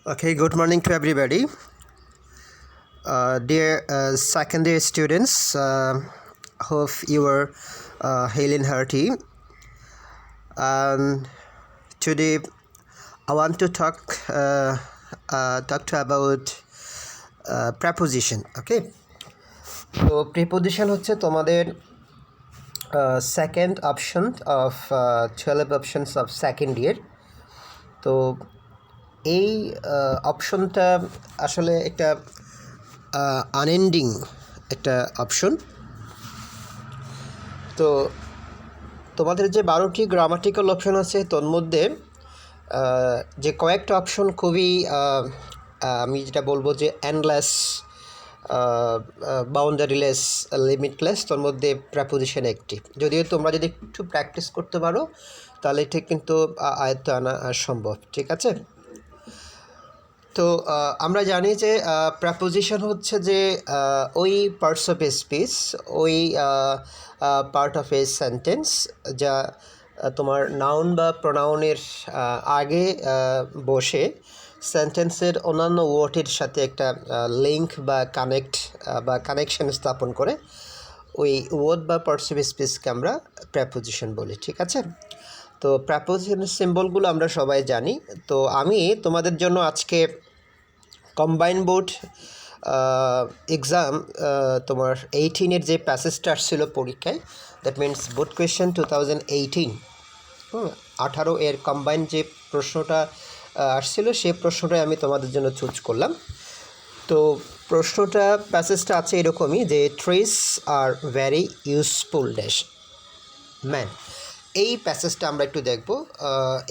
Okay, good morning to everybody. Dear second year students, hope you are hale and hearty. Today, I want to talk to about preposition. Okay, so preposition হচ্ছে তোমাদের second option of 12 options of second year. তো এই অপশনটা আসলে একটা unending একটা option. তো তোমাদের যে 12টি গ্রামাটিক্যাল অপশন আছে তোর মধ্যে যে কয়েকটা অপশন খুবই আমি যেটা বলবো যে এন্ডলেস, বাউন্ডারিলেস, লিমিটলেস, তোর মধ্যে প্রেপোজিশন একটি। যদিও তোমরা যদি একটু প্র্যাকটিস করতে পারো তাহলে ঠিক কিন্তু আয়ত্তে আনা সম্ভব। ঠিক আছে, তো আমরা জানি যে প্রেপোজিশন হচ্ছে যে ওই পার্টস অফ এ স্পিচ, ওই পার্ট অফ এ সেন্টেন্স যা তোমার নাউন বা প্রোনাউনের আগে বসে সেন্টেন্সের অন্যান্য ওয়ার্ডের সাথে একটা লিঙ্ক বা কানেকশন স্থাপন করে। ওই ওয়ার্ড বা পার্টস অফ স্পিচকে আমরা প্রেপোজিশন বলি। ঠিক আছে, তো প্রেপোজিশনের সিম্বলগুলো আমরা সবাই জানি। তো আমি তোমাদের জন্য আজকে কম্বাইন বোর্ড এক্সাম তোমার 18-এর যে প্যাসেজটা আসছিল পরীক্ষায়, দ্যাট মিনস বোর্ড কোয়েশ্চেন 2018, 18 এর কম্বাইন যে প্রশ্নটা আসছিল সেই প্রশ্নটাই আমি তোমাদের জন্য চুজ করলাম। তো প্রশ্নটা প্যাসেজটা আছে এরকমই যে trees are very useful dash man. এই প্যাসেজটা আমরা একটু দেখব।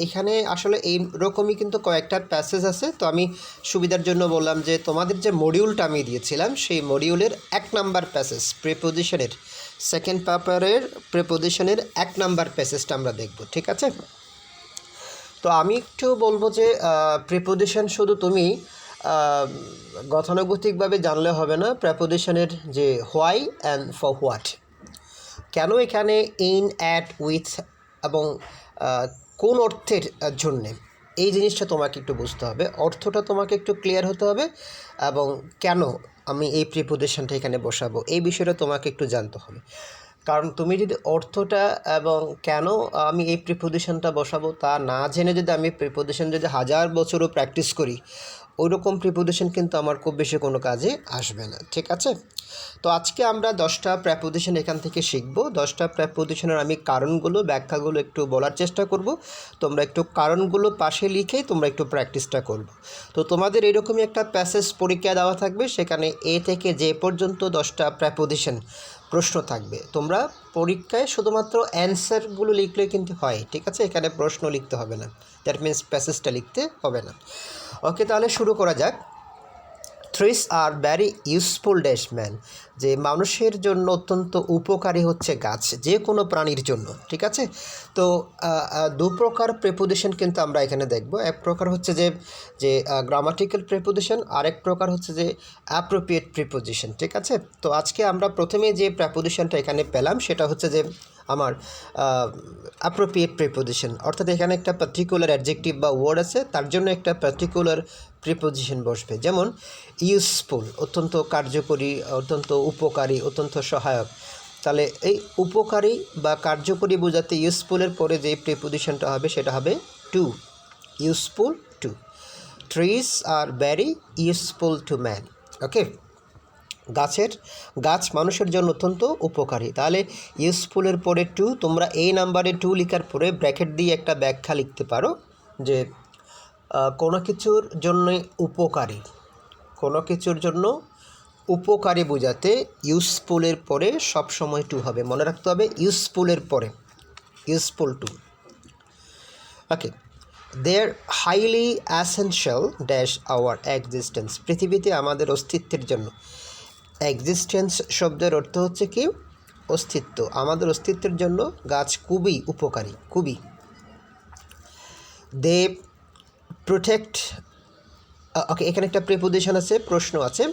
এখানে আসলে এইরকমই কিন্তু কয়েকটা প্যাসেজ আছে। তো আমি সুবিধার জন্য বললাম যে তোমাদের যে মডিউলটা আমি দিয়েছিলাম সেই মডিউলের 1 নাম্বার প্যাসেজ প্রিপোজিশনের, সেকেন্ড পেপারের প্রিপোজিশনের 1 নাম্বার প্যাসেজটা আমরা দেখব। ঠিক আছে, তো আমি একটু বলবো যে প্রিপোজিশন শুধু তুমি গতানুগতিকভাবে জানলে হবে না। প্রিপোজিশনের যে হোয়াই অ্যান্ড ফর হোয়াট, কেন এখানে ইন, অ্যাট, উইথ এবং কোন অর্থের জন্যে, এই জিনিসটা তোমাকে একটু বুঝতে হবে। অর্থটা তোমাকে একটু ক্লিয়ার হতে হবে এবং কেন আমি এই প্রিপোজিশনটা এখানে বসাবো এই বিষয়টা তোমাকে একটু জানতে হবে। কারণ তুমি যদি অর্থটা এবং কেন আমি এই প্রিপোজিশনটা বসাবো তা না জেনে যদি আমি প্রিপোজিশন যদি 1000 বছরও প্র্যাকটিস করি, ওই রকম প্রিপোজিশন কিন্তু আমার খুব বেশি কোনো কাজে আসবে না। ঠিক আছে, তো আজকে আমরা 10টা প্রেপোজিশন এখান থেকে শিখব। 10টা প্রেপোজিশনের আমি কারণগুলো, ব্যাখ্যাগুলো একটু বলার চেষ্টা করব। তোমরা একটু কারণগুলো পাশে লিখে তোমরা একটু প্র্যাকটিসটা করব। তো তোমাদের এরকমই একটা প্যাসেজ পরীক্ষা দেওয়া থাকবে, সেখানে এ থেকে যে পর্যন্ত 10টা প্রেপোজিশন প্রশ্ন থাকবে। তোমরা পরীক্ষায় শুধুমাত্র অ্যান্সারগুলো লিখলে কিন্তু হয়। ঠিক আছে, এখানে প্রশ্ন লিখতে হবে না, দ্যাট মিনস প্যাসেজটা লিখতে হবে না। ওকে, তাহলে শুরু করা যাক। Trees are very useful dash man, যে মানুষের জন্য অত্যন্ত উপকারী হচ্ছে গাছ, যে কোনো প্রাণীর জন্য। ঠিক আছে, তো দু প্রকার প্রেপোজিশন কিন্তু আমরা এখানে দেখব। এক প্রকার হচ্ছে যে গ্রামাটিক্যাল প্রেপোজিশন, আরেক প্রকার হচ্ছে যে অ্যাপ্রোপ্রিয়েট প্রিপোজিশন। ঠিক আছে, তো আজকে আমরা প্রথমে যে প্রেপোজিশনটা এখানে পেলাম সেটা হচ্ছে যে আমার অ্যাপ্রোপ্রিয়েট প্রিপোজিশন, অর্থাৎ এখানে একটা পার্টিকুলার অ্যাডজেক্টিভ বা ওয়ার্ড আছে, তার জন্য একটা পার্টিকুলার প্রিপোজিশন বসবে। যেমন ইউজফুল, অত্যন্ত কার্যকরী, অত্যন্ত উপকারী, অত্যন্ত সহায়ক। তাহলে এই উপকারী বা কার্যকরী বোঝাতে ইউজফুলের পরে যে প্রিপোজিশনটা হবে সেটা হবে to, useful to. Trees are very useful to man. Okay, গাছ মানুষের জন্য অত্যন্ত উপকারী। তাহলে ইউজফুলের পরে টু, তোমরা এই নাম্বারে টু লেখার পরে ব্র্যাকেট দিয়ে একটা ব্যাখ্যা লিখতে পারো যে কোনো কিছুর জন্য উপকারী, কোনো কিছুর জন্য উপকারী বোঝাতে ইউজফুলের পরে সবসময় টু হবে। মনে রাখতে হবে ইউজফুলের পরে useful to. Okay, there highly essential dash our existence, পৃথিবীতে আমাদের অস্তিত্বের জন্য। এক্সিস্টেন্স শব্দের অর্থ হচ্ছে কি অস্তিত্ব, আমাদের অস্তিত্বের জন্য গাছ খুবই উপকারী, খুবই। দে প্রোটেক্ট, ওকে, এখানে একটা প্রিপোজিশন আছে, প্রশ্ন আছে,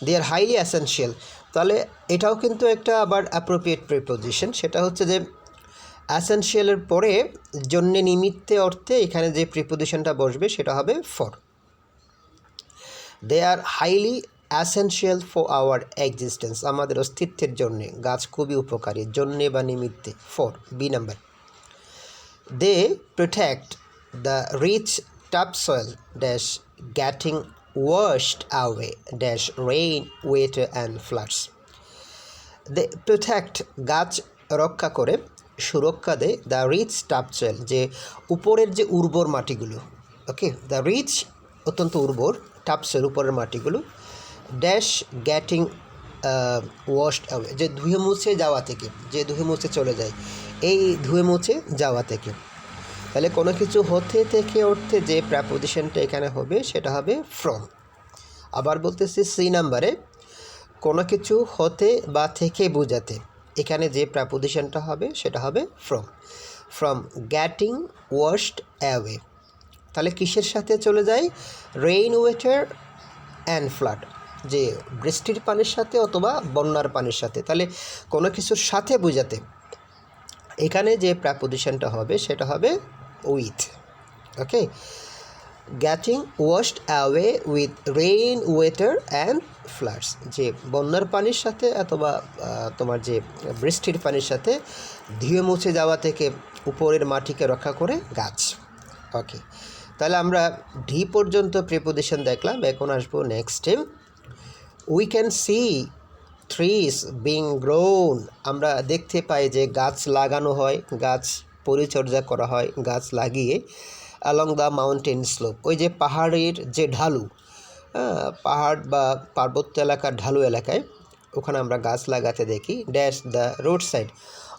দে আর হাইলি অ্যাসেনশিয়াল। তাহলে এটাও কিন্তু একটা আবার অ্যাপ্রোপ্রিয়েট প্রিপোজিশন। সেটা হচ্ছে যে অ্যাসেনশিয়ালের পরে জন্যে, নিমিত্তে, অর্থে এখানে যে প্রিপোজিশনটা বসবে সেটা হবে for. They are highly essential for our existence, আমাদের অস্তিত্বের জন্যে গাছ খুবই উপকারী, জন্যে বা নিমিত্তে। For B number, they protect the rich topsoil dash getting washed away dash rain water and floods. They protect, গাছ রক্ষা করে, সুরক্ষা দেয়, দ্য রিচ topsoil, যে উপরের যে উর্বর মাটিগুলো, ওকে, দ্য রিচ অত্যন্ত উর্বর, topsoil উপরের মাটিগুলো, ড্যাশ গেটিং ওয়াশড অ্যাওয়ে, যে ধুয়ে মুছে যাওয়া থেকে, যে ধুয়ে মুছে চলে যায়, এই ধুয়ে মুছে যাওয়া থেকে। তাহলে কোনো কিছু হতে থেকে অর্থে যে প্রেপোজিশনটা এখানে হবে সেটা হবে ফ্রম। আবার বলতেছি সি নাম্বারে, কোনো কিছু হতে বা থেকে বোঝাতে এখানে যে প্রেপোজিশনটা হবে সেটা হবে from. From getting washed away, তাহলে কিসের সাথে চলে যায়? রেইন ওয়াটার অ্যান্ড ফ্লাড, যে বৃষ্টির পানির সাথে অথবা বন্যার পানির সাথে। তাহলে কোনো কিছুর সাথে বোঝাতে এখানে যে প্রেপোজিশনটা হবে সেটা হবে with. Okay, getting washed away with rain water and floods, যে বন্যার পানির সাথে অথবা তোমার যে বৃষ্টির পানির সাথে ধুয়ে মুছে যাওয়া থেকে উপরের মাটিকে রক্ষা করে গাছ। ওকে, তাহলে আমরা ডি পর্যন্ত প্রিপোজিশন দেখলাম। এখন আসবো নেক্সটে। We can see trees being grown, আমরা দেখতে পাই যে গাছ লাগানো হয়, গাছ পরিচর্যা করা হয়, গাছ লাগিয়ে অ্যালং দ্য মাউন্টেন স্লোপ, ওই যে পাহাড়ের যে ঢালু, পাহাড় বা পার্বত্য এলাকার ঢালু এলাকায় ওখানে আমরা গাছ লাগাতে দেখি। ড্যাশ দ্য রোড সাইড,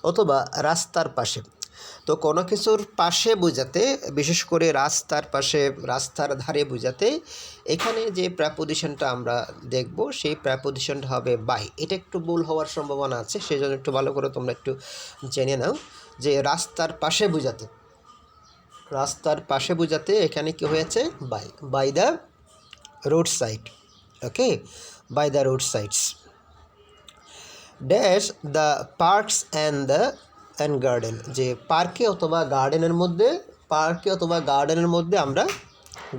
অথবা রাস্তার পাশে। তো কোনো কিছুর পাশে বোঝাতে, বিশেষ করে রাস্তার পাশে, রাস্তার ধারে বোঝাতে এখানে যে প্রেপোজিশনটা আমরা দেখব সেই প্রেপোজিশনটা হবে বাই। এটা একটু ভুল হওয়ার সম্ভাবনা আছে, সেই জন্য একটু ভালো করে তোমরা একটু জেনে নাও যে রাস্তার পাশে বোঝাতে, রাস্তার পাশে বোঝাতে এখানে কি হয়েছে? By, by the road side. Okay, by the road sides. Dash the parks and garden, যে পার্কে অথবা গার্ডেনের মধ্যে, পার্কে অথবা গার্ডেনের মধ্যে আমরা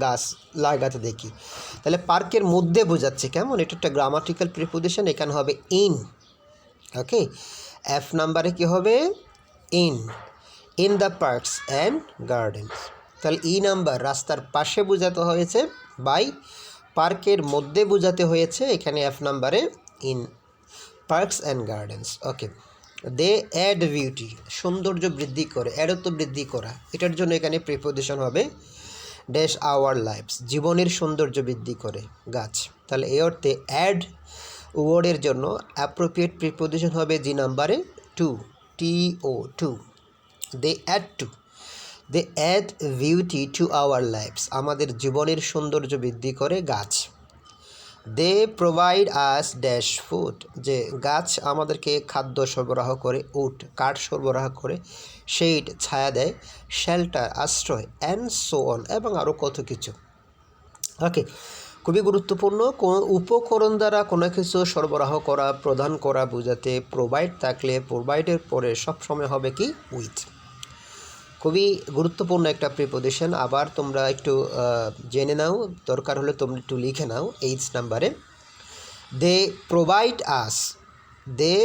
গাছ লাগাতে দেখি। তাহলে পার্কের মধ্যে বোঝাচ্ছে, কেমন? এটা একটা গ্রামাটিক্যাল প্রিপোজিশন, এখানে হবে ইন। ওকে, এফ নাম্বারে কি হবে? In, in the parks and Gardens. তাহলে ই নাম্বার রাস্তার পাশে বোঝাতে হয়েছে বাই, পার্কের মধ্যে বোঝাতে হয়েছে এখানে এফ নাম্বারে in parks and gardens. Okay, they add beauty, সৌন্দর্য বৃদ্ধি করে, অ্যাডত্ব বৃদ্ধি করা, এটার জন্য এখানে প্রিপোজিশন হবে ড্যাশ আওয়ার লাইফস, জীবনের সৌন্দর্য বৃদ্ধি করে গাছ। তাহলে এই অর্থে অ্যাড ওয়ার্ডের জন্য অ্যাপ্রোপ্রিয়েট প্রিপোজিশন হবে জি নাম্বারে to, TO, to. They add to, they add beauty to our lives, আমাদের জীবনের সৌন্দর্য বৃদ্ধি করে গাছ। They provide us dash food, যে গাছ আমাদেরকে খাদ্য সরবরাহ করে, উড কাঠ সরবরাহ করে, শেড ছায়া দেয়, শেল্টার আশ্রয়, অ্যান্ড সো অন, এবং আরও কত কিছু। ওকে, খুবই গুরুত্বপূর্ণ। কোনো উপকরণ দ্বারা কোনো কিছু সরবরাহ করা, প্রদান করা বোঝাতে প্রোভাইড থাকলে প্রোভাইডের পরে সবসময় হবে কি? উইথ। খুবই গুরুত্বপূর্ণ একটা প্রিপোজিশন। আবার তোমরা একটু জেনে নাও, দরকার হলে তোমরা একটু লিখে নাও এইচ নাম্বারে। They provide us, they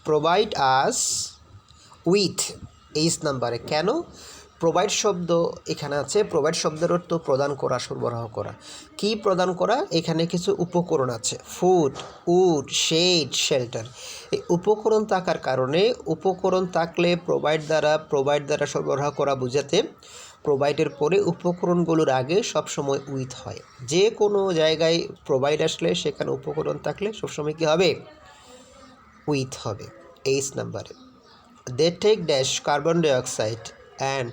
provide us with, H নাম্বারে। কেন? প্রোভাইড শব্দ এখানে আছে, প্রোভাইড শব্দের অর্থ প্রদান করা, সরবরাহ করা। কি প্রদান করা? এখানে কিছু উপকরণ আছে, ফুড, উড, শেড, শেল্টার। এই উপকরণ থাকার কারণে, উপকরণ থাকলে প্রোভাইড দ্বারা সরবরাহ করা বোঝাতে প্রোভাইডের পরে উপকরণগুলোর আগে সবসময় উইথ হয়। যে কোনো জায়গায় প্রোভাইড আসলে সেখানে উপকরণ থাকলে সবসময় কী হবে? উইথ হবে, এইচ নাম্বারে। They take dash carbon dioxide and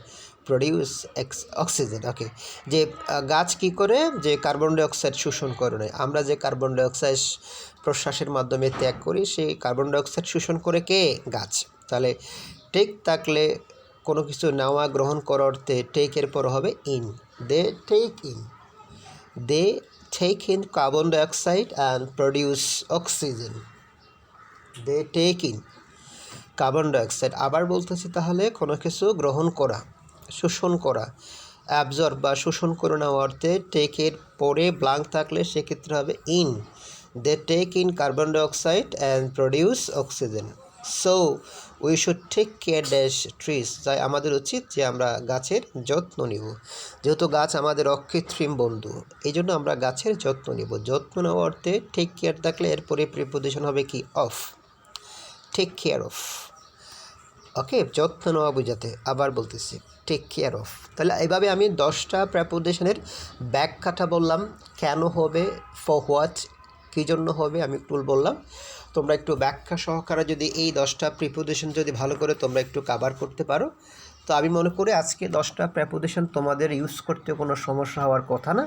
produce oxygen. Okay, যে গাছ কি করে? যে কার্বন ডাইঅক্সাইড শোষণ করে নেয়। আমরা যে কার্বন ডাইঅক্সাইড প্রশ্বাসের মাধ্যমে ত্যাগ করি, সেই কার্বন ডাইঅক্সাইড শোষণ করে কে? গাছ। তাহলে টেক থাকলে কোনো কিছু নেওয়া, গ্রহণ করার অর্থে টেকের পর হবে in. They take in, they take in carbon dioxide and produce oxygen. They take in carbon dioxide. আবার বলতেছি, তাহলে কোনো কিছু গ্রহণ করা, শোষণ করা, অ্যাবজর্ব বা শোষণ করে নেওয়া অর্থে টেকের পরে ব্লাঙ্ক থাকলে সেক্ষেত্রে হবে in. They take in carbon dioxide and produce oxygen. So we should take care dash trees, তাই আমাদের উচিত যে আমরা গাছের যত্ন নিব। যেহেতু গাছ আমাদের অকৃত্রিম বন্ধু, এই জন্য আমরা গাছের যত্ন নিব। যত্ন নেওয়া অর্থে টেক কেয়ার থাকলে এরপরে প্রিপোজিশন হবে কি অফ, টেক কেয়ার অফ। ওকে, যত্ন নেওয়া বোঝাতে আবার বলতেছি টেক কেয়ার অফ। তাহলে এভাবে আমি 10টা প্রেপোজিশনের ব্যাখ্যাটা বললাম, কেন হবে, ফর হোয়াট, কী জন্য হবে আমি একটু বললাম। তোমরা একটু ব্যাখ্যা সহকারে যদি এই 10টা প্রিপোজিশন যদি ভালো করে তোমরা একটু কাভার করতে পারো, তো আমি মনে করি আজকে 10টা প্রেপোজিশন তোমাদের ইউজ করতে কোনো সমস্যা হওয়ার কথা না।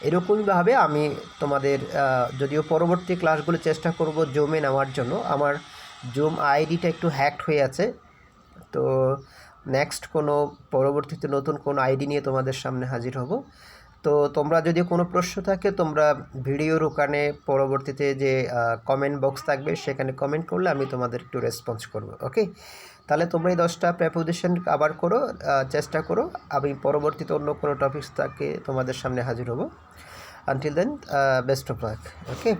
এরকমইভাবে আমি তোমাদের যদিও পরবর্তী ক্লাসগুলো চেষ্টা করব জুমে নেওয়ার জন্য, আমার জুম আইডিটা একটু হ্যাকড হয়ে আছে। তো নেক্সট কোনো পরবর্তীতে নতুন কোনো আইডি নিয়ে তোমাদের সামনে হাজির হব। তো তোমরা যদি কোনো প্রশ্ন থাকে তোমরা ভিডিওর ওখানে পরবর্তীতে যে কমেন্ট বক্স থাকবে সেখানে কমেন্ট করলে আমি তোমাদের একটু রেসপন্স করব। ওকে, তাহলে তোমরা এই 10টা প্রেপোজিশন আবার করো, চেষ্টা করো। আমি পরবর্তীতে অন্য কোনো টপিকস থাকে তোমাদের সামনে হাজির হব। Until then, best of luck. Okay.